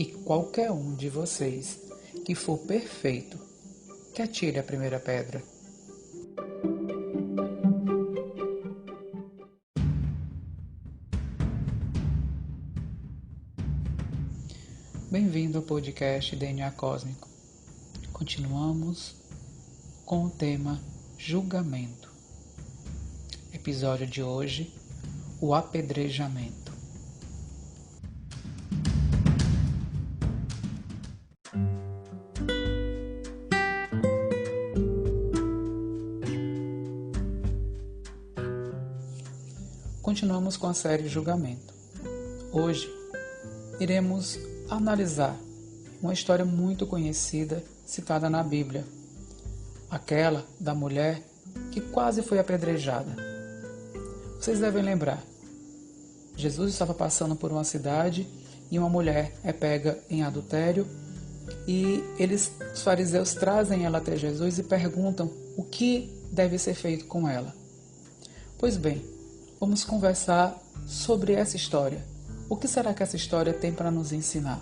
e qualquer um de vocês que for perfeito, que atire a primeira pedra. Bem-vindo ao podcast DNA Cósmico. Continuamos com o tema julgamento. Episódio de hoje, o apedrejamento. Continuamos com a série Julgamento. Hoje iremos analisar uma história muito conhecida citada na Bíblia, aquela da mulher que quase foi apedrejada. Vocês devem lembrar, Jesus estava passando por uma cidade e uma mulher é pega em adultério e os fariseus trazem ela até Jesus e perguntam o que deve ser feito com ela. Pois bem, vamos conversar sobre essa história. O que será que essa história tem para nos ensinar?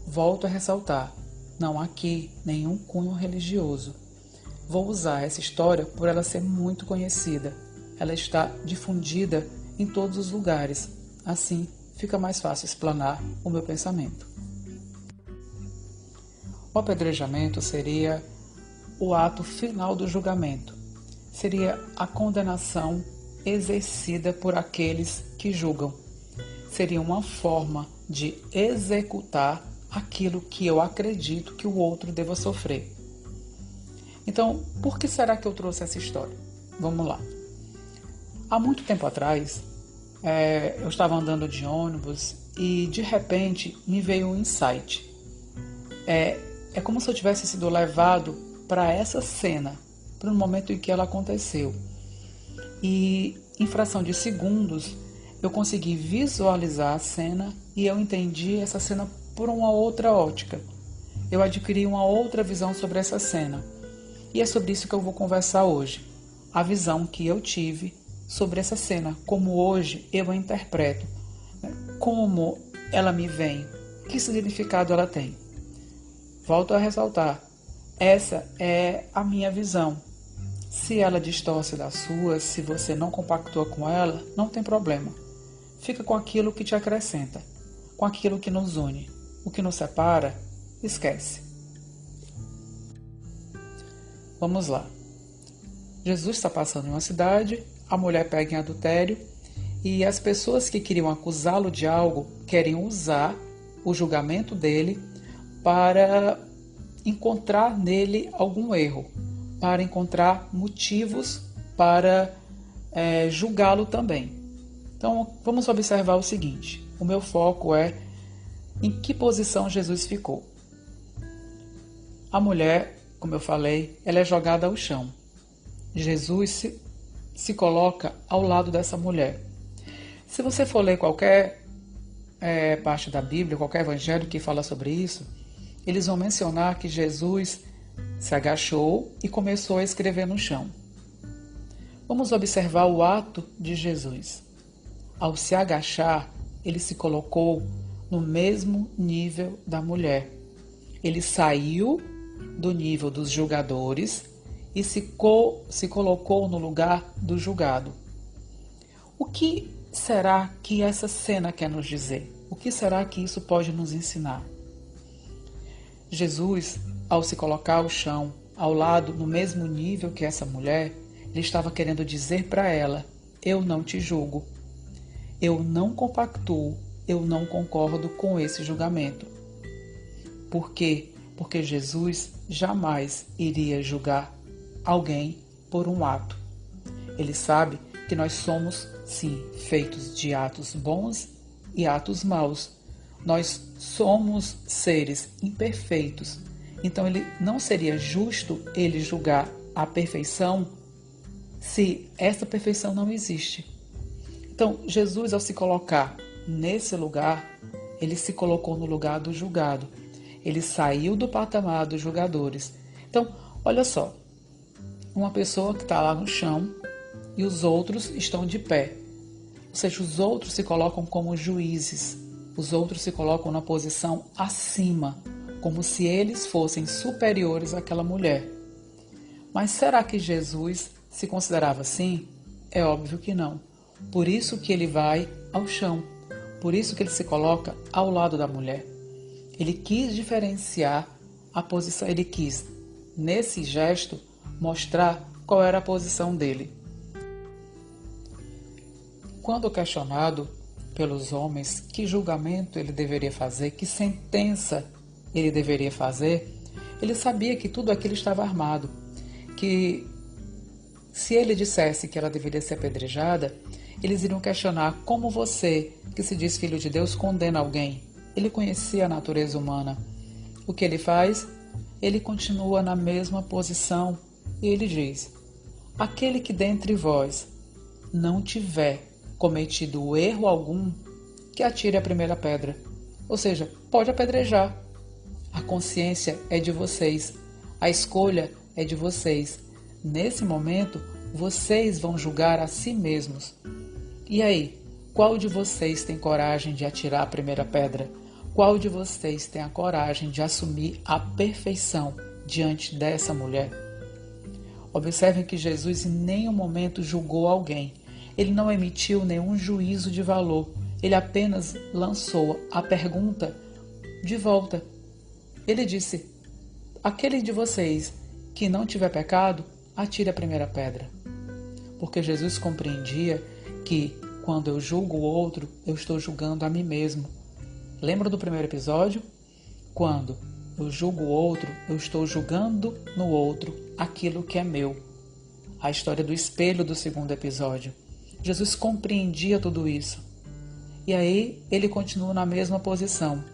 Volto a ressaltar, não há aqui nenhum cunho religioso. Vou usar essa história por ela ser muito conhecida. Ela está difundida em todos os lugares. Assim, fica mais fácil explanar o meu pensamento. O apedrejamento seria o ato final do julgamento. Seria a condenação exercida por aqueles que julgam. Seria uma forma de executar aquilo que eu acredito que o outro deva sofrer. Então, por que será que eu trouxe essa história? Vamos lá. Há muito tempo atrás, eu estava andando de ônibus e de repente me veio um insight. É como se eu tivesse sido levado para essa cena, para o momento em que ela aconteceu. E em fração de segundos eu consegui visualizar a cena e eu entendi essa cena por uma outra ótica. Eu adquiri uma outra visão sobre essa cena. E é sobre isso que eu vou conversar hoje. A visão que eu tive sobre essa cena, como hoje eu a interpreto, como ela me vem, que significado ela tem. Volto a ressaltar, essa é a minha visão. Se ela distorce da sua, se você não compactua com ela, não tem problema. Fica com aquilo que te acrescenta, com aquilo que nos une. O que nos separa, esquece. Vamos lá. Jesus está passando em uma cidade, a mulher pega em adultério e as pessoas que queriam acusá-lo de algo querem usar o julgamento dele para encontrar nele algum erro, para encontrar motivos para julgá-lo também. Então, vamos observar o seguinte. O meu foco é em que posição Jesus ficou. A mulher, como eu falei, ela é jogada ao chão. Jesus se coloca ao lado dessa mulher. Se você for ler qualquer parte da Bíblia, qualquer evangelho que fala sobre isso, eles vão mencionar que Jesus se agachou e começou a escrever no chão. Vamos observar o ato de Jesus. Ao se agachar, ele se colocou no mesmo nível da mulher. Ele saiu do nível dos julgadores e se colocou no lugar do julgado. O que será que essa cena quer nos dizer? O que será que isso pode nos ensinar? Jesus, ao se colocar ao chão, ao lado, no mesmo nível que essa mulher, ele estava querendo dizer para ela: eu não te julgo. Eu não compactuo, eu não concordo com esse julgamento. Por quê? Porque Jesus jamais iria julgar alguém por um ato. Ele sabe que nós somos, sim, feitos de atos bons e atos maus. Nós somos seres imperfeitos. Então, não seria justo ele julgar a perfeição se essa perfeição não existe. Então, Jesus, ao se colocar nesse lugar, ele se colocou no lugar do julgado. Ele saiu do patamar dos julgadores. Então, olha só. Uma pessoa que está lá no chão e os outros estão de pé. Ou seja, os outros se colocam como juízes. Os outros se colocam na posição acima, como se eles fossem superiores àquela mulher. Mas será que Jesus se considerava assim? É óbvio que não. Por isso que ele vai ao chão. Por isso que ele se coloca ao lado da mulher. Ele quis diferenciar a posição, ele quis, nesse gesto, mostrar qual era a posição dele. Quando questionado pelos homens que julgamento ele deveria fazer, que sentença ele deveria fazer, ele sabia que tudo aquilo estava armado, que se ele dissesse que ela deveria ser apedrejada, eles iriam questionar como você, que se diz filho de Deus, condena alguém. Ele conhecia a natureza humana. O que ele faz? Ele continua na mesma posição e ele diz: aquele que dentre vós não tiver cometido erro algum, que atire a primeira pedra. Ou seja, pode apedrejar. A consciência é de vocês. A escolha é de vocês. Nesse momento, vocês vão julgar a si mesmos. E aí, qual de vocês tem coragem de atirar a primeira pedra? Qual de vocês tem a coragem de assumir a perfeição diante dessa mulher? Observem que Jesus em nenhum momento julgou alguém. Ele não emitiu nenhum juízo de valor. Ele apenas lançou a pergunta de volta. Ele disse: aquele de vocês que não tiver pecado, atire a primeira pedra. Porque Jesus compreendia que quando eu julgo o outro, eu estou julgando a mim mesmo. Lembra do primeiro episódio? Quando eu julgo o outro, eu estou julgando no outro aquilo que é meu. A história do espelho do segundo episódio. Jesus compreendia tudo isso. E aí ele continua na mesma posição.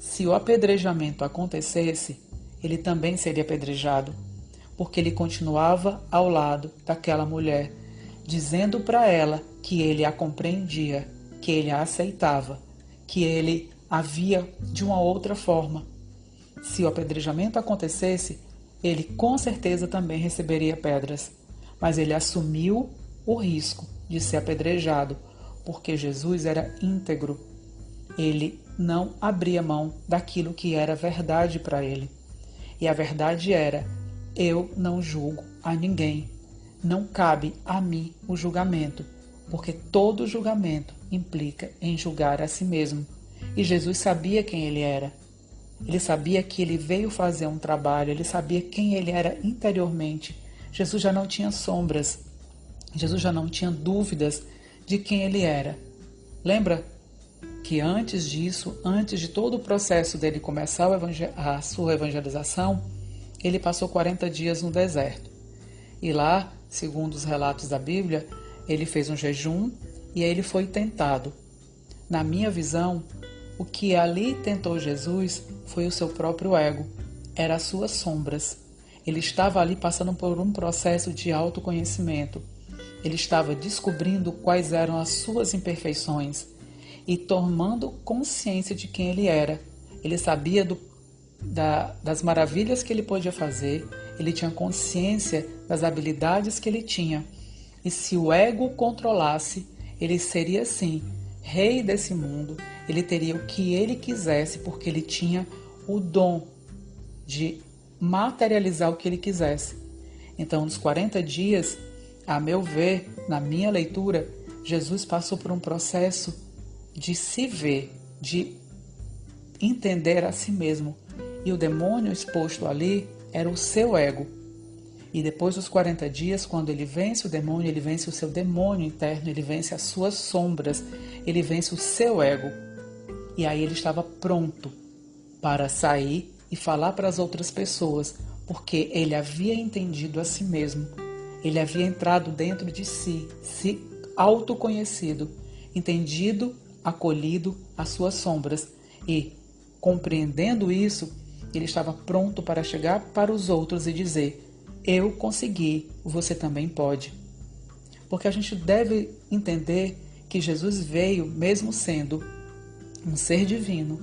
Se o apedrejamento acontecesse, ele também seria apedrejado, porque ele continuava ao lado daquela mulher, dizendo para ela que ele a compreendia, que ele a aceitava, que ele a via de uma outra forma. Se o apedrejamento acontecesse, ele com certeza também receberia pedras, mas ele assumiu o risco de ser apedrejado, porque Jesus era íntegro. Ele não abria mão daquilo que era verdade para ele. E a verdade era: eu não julgo a ninguém. Não cabe a mim o julgamento, porque todo julgamento implica em julgar a si mesmo. E Jesus sabia quem ele era. Ele sabia que ele veio fazer um trabalho, ele sabia quem ele era interiormente. Jesus já não tinha sombras, Jesus já não tinha dúvidas de quem ele era. Lembra que antes disso, antes de todo o processo dele começar a sua evangelização, ele passou 40 dias no deserto. E lá, segundo os relatos da Bíblia, ele fez um jejum e aí ele foi tentado. Na minha visão, o que ali tentou Jesus foi o seu próprio ego, eram as suas sombras. Ele estava ali passando por um processo de autoconhecimento. Ele estava descobrindo quais eram as suas imperfeições e tomando consciência de quem ele era. Ele sabia das maravilhas que ele podia fazer, ele tinha consciência das habilidades que ele tinha. E se o ego o controlasse, ele seria sim rei desse mundo, ele teria o que ele quisesse, porque ele tinha o dom de materializar o que ele quisesse. Então, nos 40 dias, a meu ver, na minha leitura, Jesus passou por um processo de se ver, de entender a si mesmo. E o demônio exposto ali era o seu ego. E depois dos 40 dias, quando ele vence o demônio, ele vence o seu demônio interno, ele vence as suas sombras, ele vence o seu ego. E aí ele estava pronto para sair e falar para as outras pessoas, porque ele havia entendido a si mesmo. Ele havia entrado dentro de si, se autoconhecido, entendido, acolhido as suas sombras. E, compreendendo isso, ele estava pronto para chegar para os outros e dizer: eu consegui, você também pode. Porque a gente deve entender que Jesus veio, mesmo sendo um ser divino,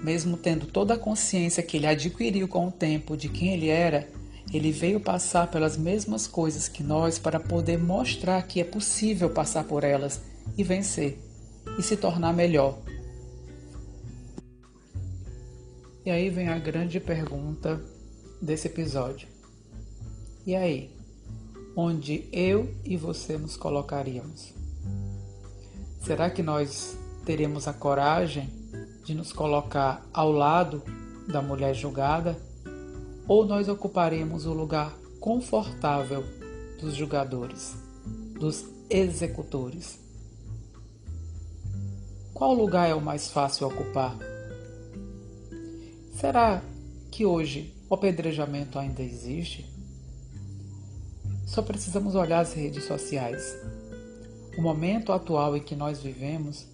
mesmo tendo toda a consciência que ele adquiriu com o tempo de quem ele era, ele veio passar pelas mesmas coisas que nós para poder mostrar que é possível passar por elas e vencer, e se tornar melhor. E aí vem a grande pergunta desse episódio. E aí? Onde eu e você nos colocaríamos? Será que nós teremos a coragem de nos colocar ao lado da mulher julgada? Ou nós ocuparemos o lugar confortável dos julgadores, dos executores? Qual lugar é o mais fácil ocupar? Será que hoje o apedrejamento ainda existe? Só precisamos olhar as redes sociais. O momento atual em que nós vivemos,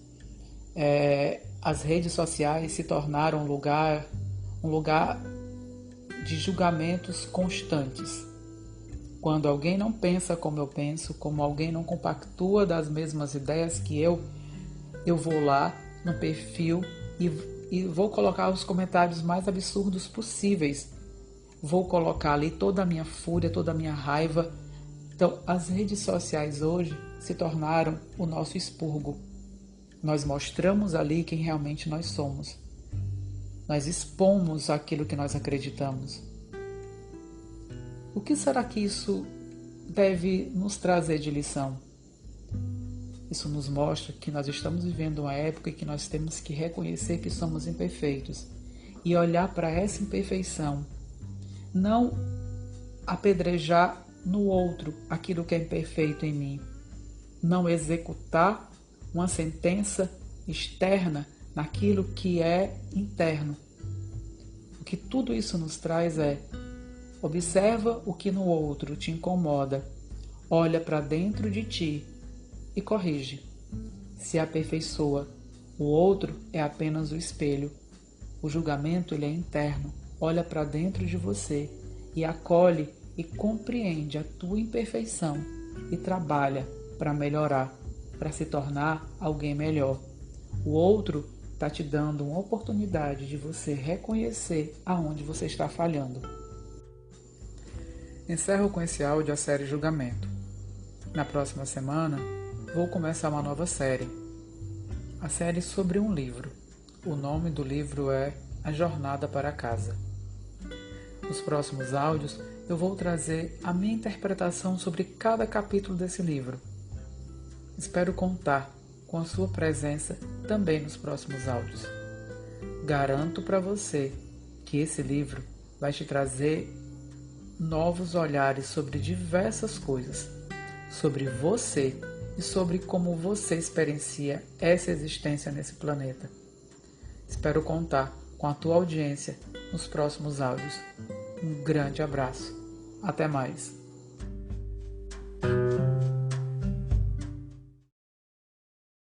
as redes sociais se tornaram um lugar de julgamentos constantes. Quando alguém não pensa como eu penso, como alguém não compactua das mesmas ideias que eu vou lá no perfil e vou colocar os comentários mais absurdos possíveis. Vou colocar ali toda a minha fúria, toda a minha raiva. Então, as redes sociais hoje se tornaram o nosso expurgo. Nós mostramos ali quem realmente nós somos. Nós expomos aquilo que nós acreditamos. O que será que isso deve nos trazer de lição? Isso nos mostra que nós estamos vivendo uma época em que nós temos que reconhecer que somos imperfeitos e olhar para essa imperfeição. Não apedrejar no outro aquilo que é imperfeito em mim. Não executar uma sentença externa naquilo que é interno. O que tudo isso nos traz é: observa o que no outro te incomoda, olha para dentro de ti e corrige. Se aperfeiçoa. O outro é apenas o espelho. O julgamento ele é interno. Olha para dentro de você e acolhe e compreende a tua imperfeição e trabalha para melhorar, para se tornar alguém melhor. O outro está te dando uma oportunidade de você reconhecer aonde você está falhando. Encerro com esse áudio a série Julgamento. Na próxima semana, vou começar uma nova série. A série sobre um livro. O nome do livro é A Jornada para Casa. Nos próximos áudios, eu vou trazer a minha interpretação sobre cada capítulo desse livro. Espero contar com a sua presença também nos próximos áudios. Garanto para você que esse livro vai te trazer novos olhares sobre diversas coisas, sobre você e sobre como você experiencia essa existência nesse planeta. Espero contar com a tua audiência nos próximos áudios. Um grande abraço. Até mais.